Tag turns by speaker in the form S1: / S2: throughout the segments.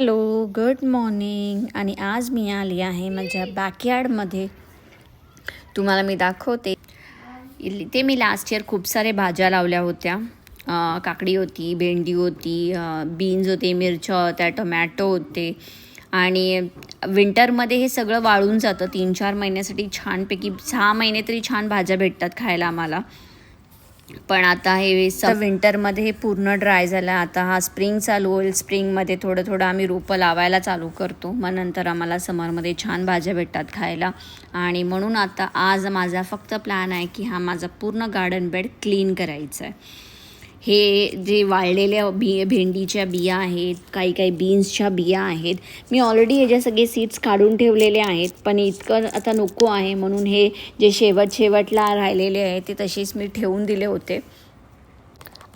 S1: Hello, good morning. आणि आज मी आली आहे माझ्या बॅकयार्डमध्ये. तुम्हाला मी दाखवते. इथे मी लास्ट इयर खूप सारे भाज्या लावल्या होत्या. काकडी होती, भेंडी होती, बीन्स होते, मिरच्या होत्या, टोमॅटो होते. आणि विंटरमध्ये हे सगळं वाळून जातं. 3-4 महिन्यासाठी छानपैकी 6 महिने तरी छान भाज्या भेटतात खायला आम्हाला. पण आता हे विंटरमध्ये हे पूर्ण ड्राय झालं. आता हा स्प्रिंग चालू होईल. स्प्रिंगमध्ये थोडं थोडं आम्ही रोपं लावायला चालू करतो. मग नंतर आम्हाला समरमध्ये छान भाज्या भेटतात खायला. आणि म्हणून आता आज माझा फक्त प्लॅन आहे की हा माझा पूर्ण गार्डन बेड क्लीन करायचा आहे. हे जे वाळलेल्या भेंडीच्या बिया आहेत, काही काही बीन्सच्या बिया आहेत. मी ऑलरेडी ह्याचे सगळे सीड्स काढून ठेवलेले आहेत, पण इतकं आता नको आहे म्हणून हे जे शेवटला राहिलेले आहे ते तसेच मी ठेवून दिले होते.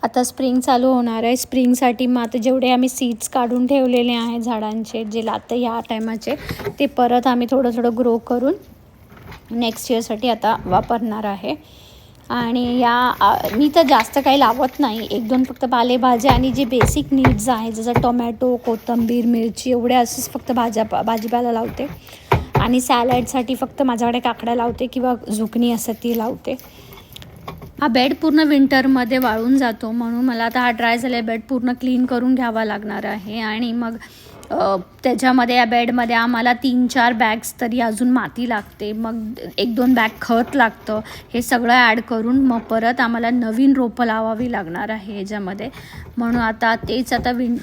S1: आता स्प्रिंग चालू होणार आहे. स्प्रिंगसाठी मग आता जेवढे आम्ही सीड्स काढून ठेवलेले आहेत झाडांचे, जे आता ह्या टायमाचे, ते परत आम्ही थोडं थोडं ग्रो करून नेक्स्ट इयरसाठी आता वापरणार आहे. आणि मी तर जास्त काही लावत नाही. 1-2 फक्त पालेभाज्या आणि जे बेसिक नीड्स आहेत जसं टोमॅटो, कोथिंबीर, मिरची एवढे असेच फक्त भाजीपाला लावते. आणि सॅलडसाठी फक्त माझ्याकडे काकड्या लावते किंवा झुकणी असते ती लावते. हा बेड पूर्ण विंटरमध्ये वाळून जातो, म्हणून मला आता हा ड्राय झालेला बेड पूर्ण क्लीन करून घ्यावा लागणार आहे. आणि मग त्याच्यामध्ये या बेडमध्ये आम्हाला 3-4 बॅग्स तरी अजून माती लागते. मग 1-2 बॅग खत लागतं. हे सगळं ॲड करून मग परत आम्हाला नवीन रोपं लावावी लागणार आहे याच्यामध्ये. म्हणून आता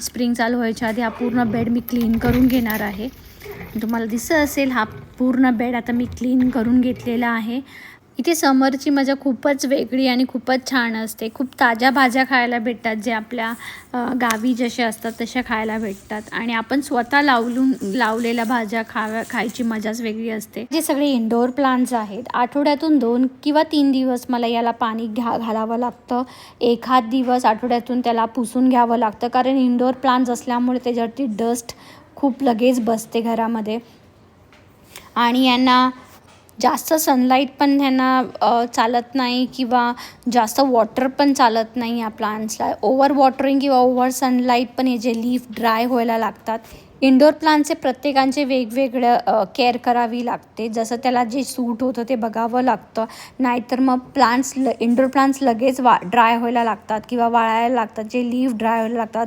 S1: स्प्रिंग चालू व्हायच्या आधी हा पूर्ण बेड मी क्लीन करून घेणार आहे. तुम्हाला दिसत असेल हा पूर्ण बेड आता मी क्लीन करून घेतलेला आहे. इथे समरची मजा खूपच वेगळी आणि खूपच छान असते. खूप ताज्या भाज्या खायला भेटतात, जे आपल्या गावी जशा असतात तशा खायला भेटतात. आणि आपण स्वतः लावलेल्या भाज्या खायची मजाच वेगळी असते. जे सगळे इंडोर प्लांट्स आहेत, आठवड्यातून 2 किंवा 3 दिवस मला याला पाणी घालावं लागतं. एखाद दिवस आठवड्यातून त्याला पुसून घ्यावं लागतं, कारण इंडोर प्लांट्स असल्यामुळे त्याच्यावरती डस्ट खूप लगेच बसते घरामध्ये. आणि यांना जास्त सनलाईट पण ह्यांना चालत नाही किंवा जास्त वॉटर पण चालत नाही या प्लांट्सला. ओव्हर वॉटरिंग किंवा ओव्हर सनलाईट पण हे जे लीफ ड्राय व्हायला लागतात. इंडोर प्लांट्सचे प्रत्येकांचे वेगवेगळं केअर करावी लागते. जसं त्याला जे सूट होतं ते बघावं लागतं. नाहीतर मग इंडोर प्लांट्स लगेच ड्राय व्हायला लागतात किंवा वाळायला लागतात. जे लीफ ड्राय व्हायला लागतात,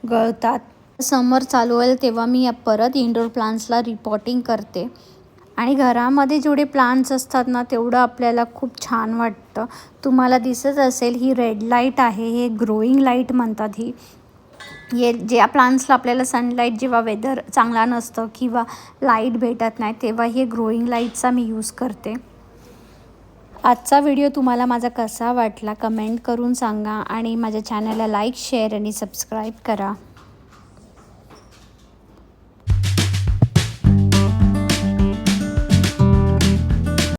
S1: गळतात. समर चालू होईल तेव्हा मी परत इंडोर प्लांट्सला रिपॉटिंग करते. आणि घरामध्ये जेवढे प्लांट्स असतात ना, तेवढं आपल्याला खूप छान वाटतं. तुम्हाला दिसत असेल ही रेड लाईट आहे, हे ग्रोईंग लाईट म्हणतात. हे ज्या प्लांट्सला आपल्याला सनलाईट जेव्हा वेदर चांगला नसतं किंवा लाईट भेटत नाही तेव्हा हे ग्रोईंग लाईटचा मी यूज करते. आजचा व्हिडिओ तुम्हाला माझा कसा वाटला कमेंट करून सांगा. आणि माझ्या चॅनलला लाईक, शेअर आणि सबस्क्राईब करा.